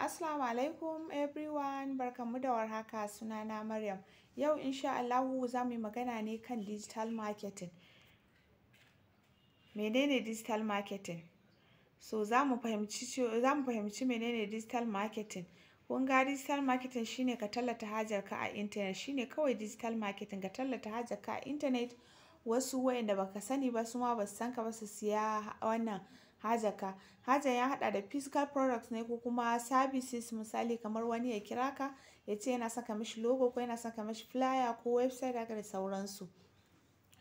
Assalamu alaikum everyone, barkanmu da warhaka. Sunana Maryam. Yau insha Allahu za mu yi magana ne kan digital marketing. Menene digital marketing? So za mu fahimci menene digital marketing. Kun ga digital marketing shine ka tallata hajarka a internet, shine kawai digital marketing, ka tallata hajarka a internet. Wasu wayanda baka sani ba su ma basu san ka ba su siya wannan hajarka. Hajar ya hada da physical products ne ko kuma services. Misali kamar wani ya kira ka ya ce yana saka mishi logo ko yana saka mishi flyer ko website haka da sauransu.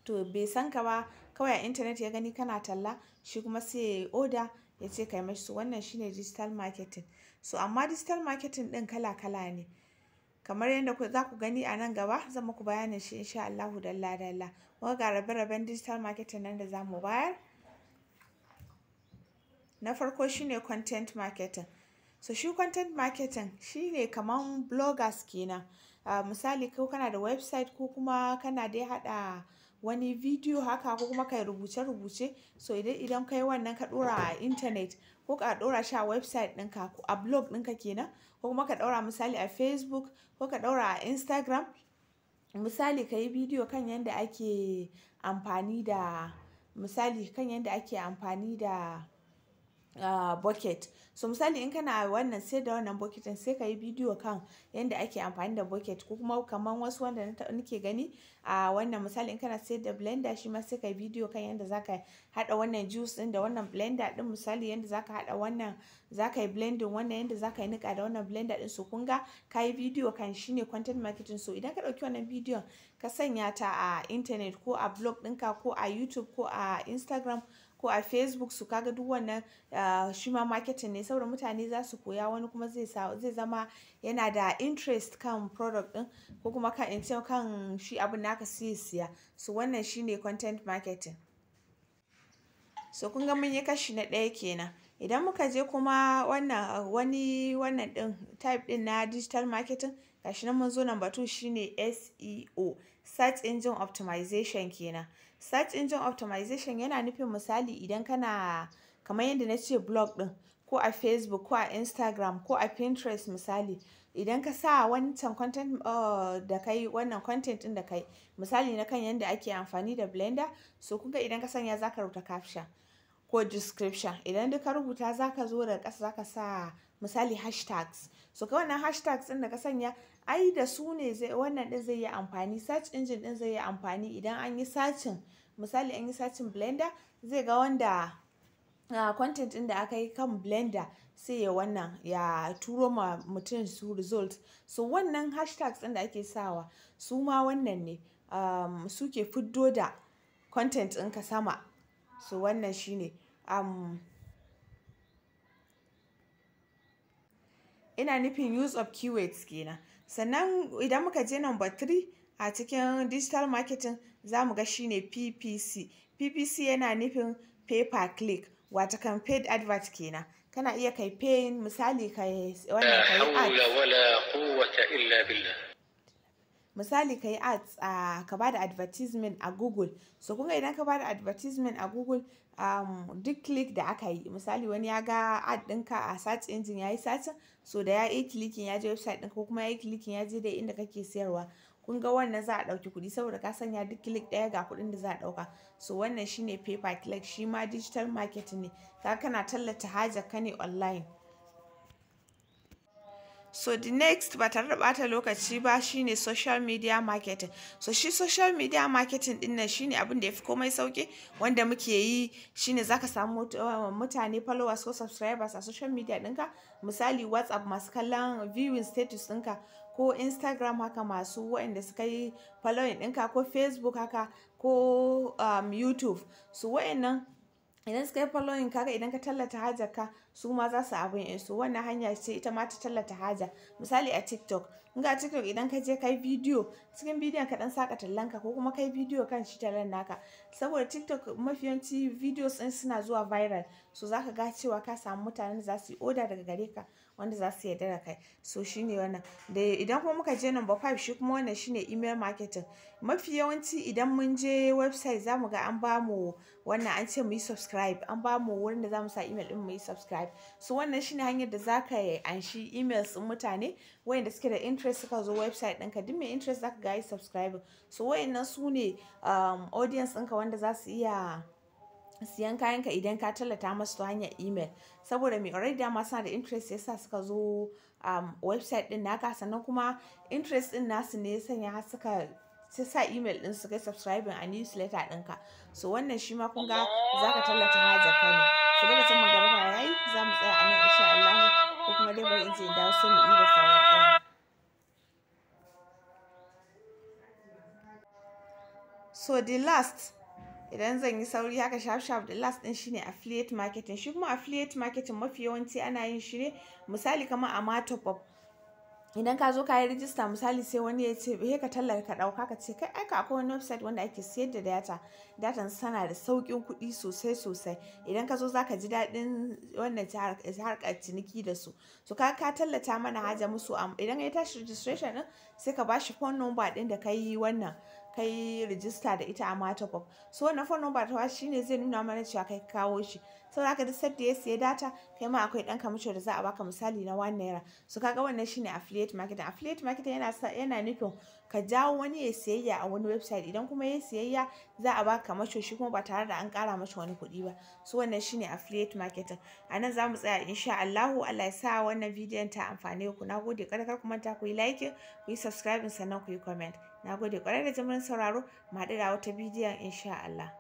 To bai san ka ba, kawai a internet ya gani kana talla, shi kuma sai ya order ya ce kai mashi. So wannan shine digital marketing. So amma digital marketing din kala-kala ne. Kamar yadda za ku gani a nan gaba zan muku bayanin shi insha Allahu dalla-dalla. Kuma ga rabe-raben digital marketing nan da za mu bayar. Na farko shine content marketing. So shi content marketing shine kaman bloggers kenan. Misali ko kana da website ko kuma kana dai hada wani video haka ko kuma kai rubuce-rubuce. So idan kai wannan ka dora a internet ko ka dora shi a website ɗinka ko a blog ɗinka kenan, ko kuma ka daura misali a Facebook ko ka daura a Instagram. Misali ka yi video kan yadda ake amfani da bucket. So misali in kana wannan sai da wannan bucketin sai ka yi bidiyo kan yadda ake amfani da bucket, ko kuma kaman wasu wanda nake gani a wannan misali in kana sayar da blender shi ma sai ka yi bidiyo kan yadda zaka hada wannan juice din da wannan blender din. Misali yadda zaka hada wannan, zaka yi blending wannan, yadda zaka yi nika da wannan blender din. So kun ga ka yi bidiyo kan, shine content marketing. So idan ka dauki wannan bidiyon ka sanya ta a internet ko a blog ɗinka ko a YouTube ko a Instagram ko a Facebook, su kaga duk wannan shi ma marketing ne, saboda mutane za su koya, wani kuma zai zama yana da interest kan product din ko kuma kan shi abin naka sai siya. So wannan shine content marketing. So kun ga mun yi kashi na ɗaya kenan. Idan muka je kuma wannan din type din na digital marketing, gashi nan mun zo number 2 shine SEO, search engine optimization kenan. Search engine optimization yana nufin misali idan kana kamar yadda na ce blog din ko a Facebook ko a Instagram ko a Pinterest misali, idan ka sa wancan content da kai, wannan content din da kai misali na kan yadda ake amfani da blender. So kuga idan ka sanya zaka rubuta caption ko description, idan duka rubuta zaka zo daga ƙasa zaka sa misali hashtags. So ka wannan hashtags din da ka sanya ai da su ne wannan din zai yi amfani, search engine din zai yi amfani. Idan an yi searching misali an yi searching blender, zai ga wanda content din da aka yi kan blender sai ya turo ma mutum su result. So wannan hashtags din da ake sawa su ma wannan ne suke fiddo da content ɗinka sama. So wannan shine ina nufin use of keywords kenan. Sannan idan muka je number 3 a cikin digital marketing za mu ga shine PPC. PPC yana nufin pay per click, wata kan paid advert kenan. Kana iya kai paying, misali kai wannan kai misali kai ads ka bada advertisement a Google. So kun ga idan ka bada advertisement a Google, duk click da aka yi, misali wani ya ga ad ɗinka a search engine ya yi searching, so da ya yi clicking ya je website ɗinka ko kuma ya yi clicking ya je da inda kake sayarwa, kun ga wannan za a ɗauki kuɗi saboda ka sanya duk click ɗaya ga kuɗin da za a ɗauka. So wannan shine pay per click, shi ma digital marketing ne. Kana tallata hajar ka ne online. So the next ba tare da ɓata lokaci ba shine social media marketing. So shi social media marketing din nan shine abin da yafi komai sauki wanda muke yi. Shine zaka samu mutane followers ko subscribers a social media ɗinka. Misali WhatsApp masu kallon viewing status ɗinka, ko Instagram haka masu waɗanda suka yi following ɗinka, ko Facebook haka, ko YouTube. So waɗannan idan suka yi following kaga, idan ka tallata hajarka su ma za su abin su. Wannan hanya ce ita ma ta tallata haja. Misali a TikTok, in ga TikTok idan ka je kai bidiyo, cikin bidiyon ka dan saka tallanka ko kuma kai bidiyo kan shi tallan naka, saboda TikTok mafiyanci videos din suna zuwa viral. so zaka ga cewa ka samu mutanen da za su yi order daga gare ka wanda za su yarda da kai. So shine wannan. Da idan kuma muka je number 5 shi kuma wannan shine email marketing. Mafi yawanci idan mun je website za mu ga an ba mu wannan, an ce mu yi subscribe, an ba mu wurin da za mu sa email din mu yi subscribe. So wannan shine hanyar da za ka anshi emails din mutane wayanda suke da interest suka zo website ɗinka. Duk mai interest zaka ga yi subscribe. So wayannan su ne audience ɗinka wanda za su iya siyan kayanka idan ka tallata masu ta hanyar email. Saboda mai already dama suna da interest yasa suka zo website din naka, sannan kuma interest din nasu ne ya sanya har suka sa email din su kai subscribing a newsletter ɗinka. So wannan shi ma kun ga za ka tallata hajar ka ne. So lokacin magariba yayi za mu tsaya a nan insha Allah, ko kuma dai bari in ce in dawo sai mu yi da sauran ɗaya. So the last, idan zan yi sauri haka sharp the last din shine affiliate marketing. Shi kuma affiliate marketing mafi yawanci ana yin shi ne misali kamar a matopop. Idan ka zo ka yi rijista misali sai wani ya ce ka tallar ka ɗauka, ka ce kai aika akwai wani website wanda ake sayar da datan sana da sauƙin kuɗi sosai. Idan ka zo za ka ji daɗin wannan harkar ciniki da su. So ka tallata mana haja musu, idan ya tashi registration din sai ka bashi phone number ɗin da ka yi wannan kai rijista da ita a matopop. So wannan phone number ta shine zai nuna mana cewa kai kawo shi. Saboda haka duk sadda ya siya data kai ma akwai ɗan commission da za a baka misali na 1 naira. So kaga wannan shine affiliate marketing. Affiliate marketing yana nufin ka jawo wani ya siyayya a wani website, idan kuma ya siyayya za a baka commission shi kuma ba tare da an ƙara mashi wani kuɗi ba. So wannan shine affiliate marketing. A nan za mu tsaya insha Allahu. Allah ya sa wannan bidiyon ta amfane ku. Nagode, kada kar ku manta ku yi like, ku yi subscribe sannan ku yi comment. Nagode kwarai da jimirin sauraro. Mu haɗu da wata bidiyon insha Allah.